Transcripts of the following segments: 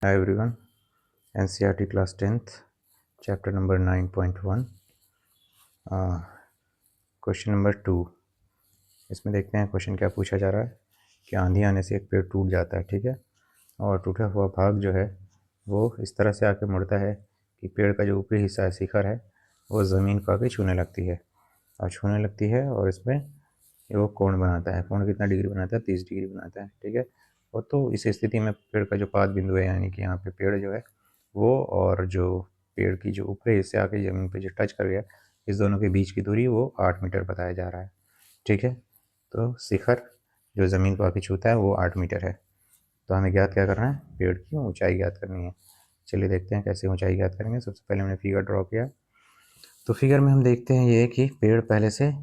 Hi everyone, NCERT class 10th, chapter number 9.1, question number 2। इसमें देखते हैं क्वेश्चन क्या पूछा जा रहा है कि आंधी आने से एक पेड़ टूट जाता है, ठीक है, और टूटा हुआ भाग जो है वो इस तरह से आके मुड़ता है कि पेड़ का जो ऊपरी हिस्सा है, शिखर है, वो ज़मीन को आके छूने लगती है और इसमें वो कोण बनाता है। कोण कितना डिग्री बनाता है? 30 डिग्री बनाता है, ठीक है। और तो इस स्थिति में पेड़ का जो पाद बिंदु है, यानी कि यहाँ पे पेड़ जो है वो और जो पेड़ की जो ऊपरी हिस्से आके ज़मीन पे जो टच कर गया, इस दोनों के बीच की दूरी वो 8 मीटर बताया जा रहा है, ठीक है। तो शिखर जो ज़मीन को आके छूता है वो 8 मीटर है। तो हमें ज्ञात क्या करना है? पेड़ की ऊंचाई ज्ञात करनी है। चलिए देखते हैं कैसे ऊंचाई ज्ञात करेंगे। सबसे पहले हमने फिगर ड्रॉ किया, तो फिगर में हम देखते हैं ये कि पेड़ पहले से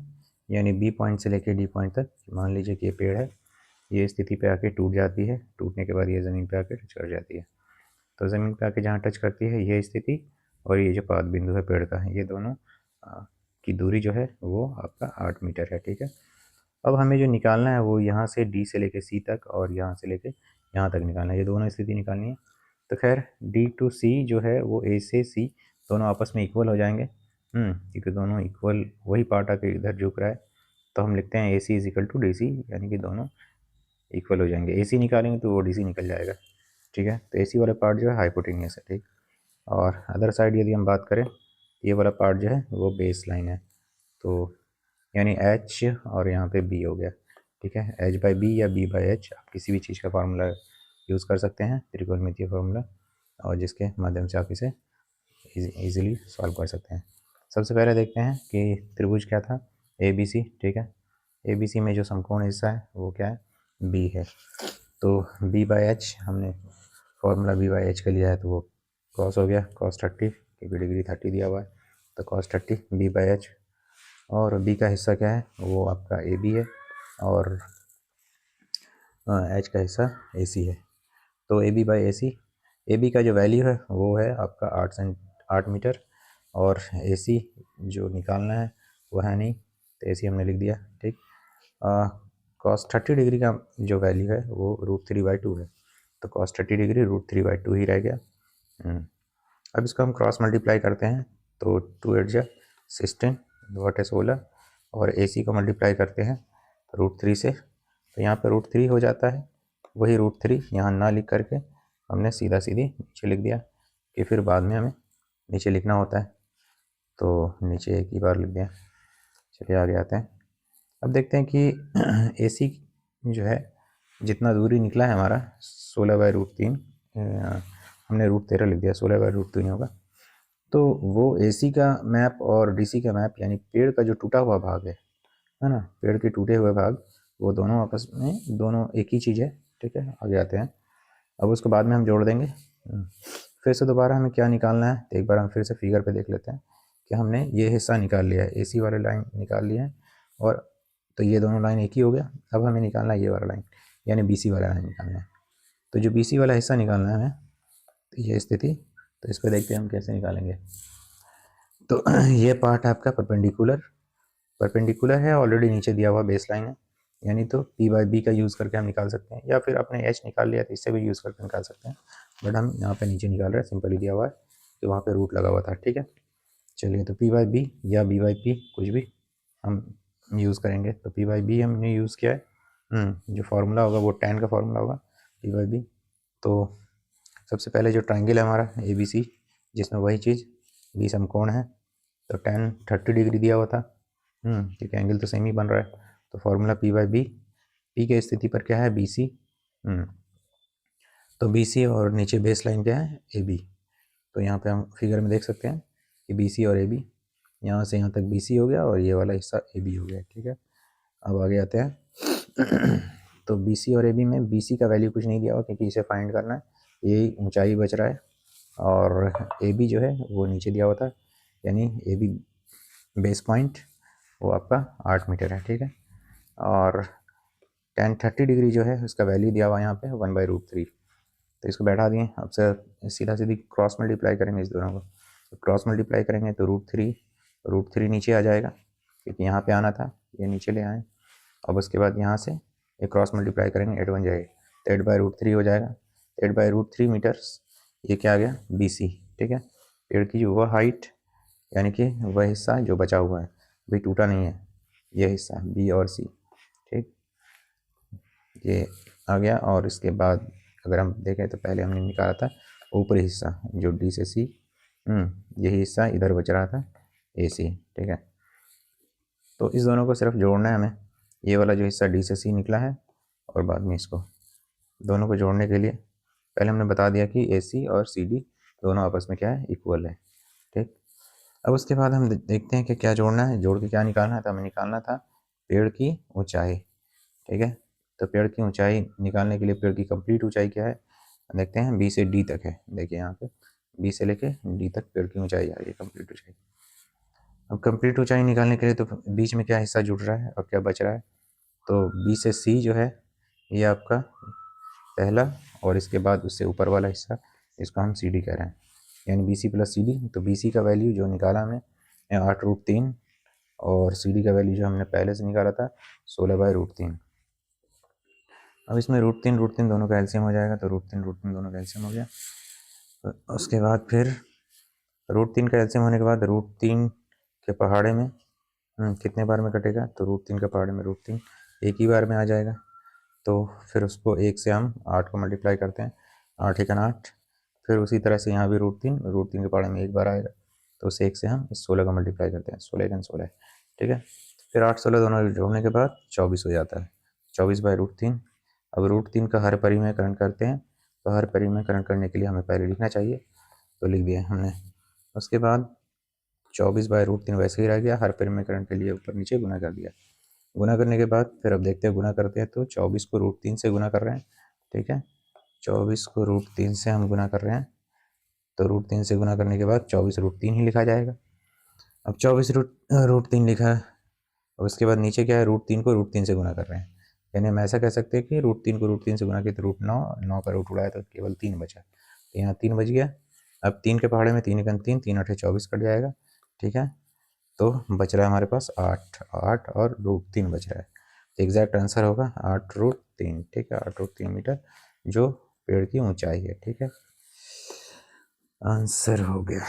यानी बी पॉइंट से लेकर डी पॉइंट तक, मान लीजिए कि ये पेड़ है, ये स्थिति पे आके टूट जाती है। टूटने के बाद ये ज़मीन पे आके टच कर जाती है। तो ज़मीन पे आके जहाँ टच करती है ये स्थिति और ये जो पाद बिंदु है पेड़ का, ये दोनों की दूरी जो है वो आपका 8 मीटर है, ठीक है। अब हमें जो निकालना है वो यहाँ से डी से लेके सी तक और यहाँ से लेके यहाँ तक निकालना है, ये दोनों स्थिति निकालनी है। तो खैर डी टू सी जो है वो ए से सी दोनों आपस में इक्वल हो जाएंगे, क्योंकि दोनों इक्वल, वही पार्ट आके इधर झुक रहा है। तो हम लिखते हैं A C is equal to D C, यानी कि दोनों इक्वल हो जाएंगे। ए सी निकालेंगे तो वो डी सी निकल जाएगा, ठीक है। तो ए सी वाला पार्ट जो है हाइपोटेनियस है, ठीक। और अदर साइड यदि हम बात करें, ये वाला पार्ट जो है वो बेस लाइन है, तो यानी एच और यहाँ पे बी हो गया, ठीक है। एच बाई बी या बी बाई एच, आप किसी भी चीज़ का फार्मूला यूज़ कर सकते हैं, त्रिकोणमितीय फार्मूला, और जिसके माध्यम से आप इसे इजीली सॉल्व कर सकते हैं। सबसे पहले देखते हैं कि त्रिभुज क्या था, ए बी सी, ठीक है। ए बी सी में जो समकोण हिस्सा है वो क्या है? बी है। तो बी बाई एच, हमने फॉर्मूला बी बाई एच का लिया है, तो वो कॉस हो गया, कॉस 30, क्योंकि डिग्री 30 दिया हुआ है, तो कॉस 30 बी बाई एच। और बी का हिस्सा क्या है? वो आपका ए बी है, और एच का हिस्सा ए सी है। तो A B by A C, A B का जो वैल्यू है वो है आपका 8 मीटर, और ए सी जो निकालना है वो है नहीं, तो ए सी हमने लिख दिया, ठीक। कॉस 30 डिग्री का जो वैल्यू है वो √3/2 है, तो कॉस 30 डिग्री √3/2 ही रह गया। अब इसको हम क्रॉस मल्टीप्लाई करते हैं, तो 2 8 जा 16 2 8 16, और ए सी को मल्टीप्लाई करते हैं √3 से, तो यहाँ पे √3 हो जाता है। वही √3 यहाँ ना लिख करके हमने सीधा सीधी नीचे लिख दिया, कि फिर बाद में हमें नीचे लिखना होता है, तो नीचे एक ही बार लिख दिया। चलिए आगे आते हैं। अब देखते हैं कि ए सी जो है जितना दूरी निकला है हमारा 16/√3, हमने √13 लिख दिया, 16/√3 होगा। तो वो ए सी का मैप और डी सी का मैप, यानी पेड़ का जो टूटा हुआ भाग है ना, पेड़ के टूटे हुए भाग, वो दोनों आपस में दोनों एक ही चीज़ है, ठीक है। आगे आते हैं। अब उसको बाद में हम जोड़ देंगे। फिर से दोबारा हमें क्या निकालना है, तो एक बार हम फिर से फिगर पे देख लेते हैं कि हमने ये हिस्सा निकाल लिया है, ए सी वाले लाइन निकाल लिया है, और तो ये दोनों लाइन एक ही हो गया। अब हमें निकालना है ये वाला लाइन, यानी बी सी वाला लाइन निकालना है। तो जो बी सी वाला हिस्सा निकालना है हमें, तो ये स्थिति, तो इस पर देखते हैं हम कैसे निकालेंगे। तो ये पार्ट आपका परपेंडिकुलर है, ऑलरेडी नीचे दिया हुआ बेस लाइन है, यानी तो पी बाई बी का यूज़ करके हम निकाल सकते हैं, या फिर अपने एच निकाल लिया तो इससे भी यूज़ करके निकाल सकते हैं, बट हम यहाँ पे नीचे निकाल रहे हैं, सिंपली दिया हुआ है कि वहाँ पे रूट लगा हुआ था, ठीक है। चलिए, तो पी बाई बी या बी बाई पी कुछ भी हम यूज़ करेंगे। तो पी बाई बी हमने यूज़ किया है, जो फार्मूला होगा वो tan का फार्मूला होगा, पी बाई बी। तो सबसे पहले जो ट्राइंगल है हमारा ए बी सी, जिसमें वही चीज़ बी समकोण है, तो tan 30 डिग्री दिया हुआ था, क्योंकि एंगल तो सेम ही बन रहा है। तो formula P by B, P के स्थिति पर क्या है? बी सी, तो बी सी और नीचे बेस लाइन क्या है? A B. तो यहाँ पे हम फिगर में देख सकते हैं कि बी सी और ए बी, यहाँ से यहाँ तक बी सी हो गया और ये वाला हिस्सा ए बी हो गया, ठीक है। अब आगे आते हैं। तो बी सी और ए बी में बी सी का वैल्यू कुछ नहीं दिया हुआ, क्योंकि इसे फाइंड करना है, यही ऊंचाई बच रहा है, और ए बी जो है वो नीचे दिया हुआ था, यानी ए बी बेस पॉइंट वो आपका 8 मीटर है, ठीक है। और tan 30 डिग्री जो है उसका वैल्यू दिया हुआ यहाँ पे 1/√3, तो इसको बैठा दिए। अब से सीधा सीधी क्रॉस मल्टीप्लाई करेंगे इस दोनों को, तो क्रॉस मल्टीप्लाई करेंगे तो √3 नीचे आ जाएगा, क्योंकि यहाँ पे आना था, ये नीचे ले आए। अब उसके बाद यहाँ से ये क्रॉस मल्टीप्लाई करेंगे, 8 बन जाएगा, तो 8/√3 हो जाएगा। 8/√3 मीटर्स ये क्या आ गया BC, ठीक है। पेड़ की जो वह हाइट यानी कि वह हिस्सा जो बचा हुआ है, भाई टूटा नहीं है, यह हिस्सा B और C, ठीक, ये आ गया। और इसके बाद अगर हम देखें तो पहले हमने निकाला था ऊपरी हिस्सा जो D से C, यही हिस्सा इधर बच रहा था AC, ठीक है। तो इस दोनों को सिर्फ जोड़ना है हमें, ये वाला जो हिस्सा D से C निकला है और बाद में इसको दोनों को जोड़ने के लिए पहले हमने बता दिया कि AC और CD दोनों आपस में क्या है, इक्वल है, ठीक। अब उसके बाद हम देखते हैं कि क्या जोड़ना है, जोड़ के क्या निकालना है। तो हमें निकालना था पेड़ की ऊंचाई, ठीक है। तो पेड़ की ऊंचाई निकालने के लिए पेड़ की कंप्लीट ऊंचाई क्या है, देखते हैं B से D तक है। देखिए यहाँ पे B से लेके D तक पेड़ की ऊंचाई आ रही है, कंप्लीट ऊंचाई। अब कंप्लीट ऊंचाई निकालने के लिए तो बीच में क्या हिस्सा जुड़ रहा है और क्या बच रहा है, तो B से C जो है ये आपका पहला, और इसके बाद उससे ऊपर वाला हिस्सा इसको हम CD कह रहे हैं, यानी BC प्लस CD। तो BC का वैल्यू जो निकाला हमने 8√3 और CD का वैल्यू जो हमने पहले से निकाला था 16/√3। अब इसमें √3 दोनों का एलसीएम हो जाएगा, तो √3 दोनों का एलसीएम हो गया। तो उसके बाद फिर √3 का एलसीएम होने के बाद √3 के पहाड़े में कितने बार में कटेगा, तो √3 के पहाड़े में √3 एक ही बार में आ जाएगा। तो फिर उसको 1 से हम 8 को मल्टीप्लाई करते हैं, 8 एकन 8। फिर उसी तरह से यहाँ भी √3 के पहाड़े में एक बार आएगा, तो उसे 1 से हम इस 16 का मल्टीप्लाई करते हैं, 16 एकन 16, ठीक है। फिर 8 16 दोनों जोड़ने के बाद 24 हो जाता है, 24/√3। अब √3 का हर परिमेयकरण करते हैं, तो हर परिमेयकरण करने के लिए हमें पहले लिखना चाहिए, तो लिख दिया हमने। उसके बाद 24/√3 वैसे ही रह गया, हर परिमेयकरण के लिए ऊपर नीचे गुना कर दिया। गुना करने के बाद फिर अब देखते हैं गुना करते हैं, तो 24 को √3 से गुना कर रहे हैं, ठीक है। 24 को √3 से हम गुना कर रहे हैं, तो √3 से गुना करने के बाद 24 √3 ही लिखा जाएगा। अब 24 √3 लिखा है, और उसके बाद नीचे क्या है, √3 को √3 से गुना कर रहे हैं, यानी हम ऐसा कह सकते हैं कि √3 को √3 से गुना किया तो √9 का रूट उड़ाया तो केवल 3 बचा, तो यहाँ 3 बच गया। अब 3 के पहाड़े में 3 एकन 3, 3 8 24 कट जाएगा, ठीक है। तो बच रहा है हमारे पास 8 और √3 बच रहा है। तो एग्जैक्ट आंसर होगा 8√3, ठीक है, 8√3 मीटर जो पेड़ की ऊंचाई है, ठीक है, आंसर हो गया।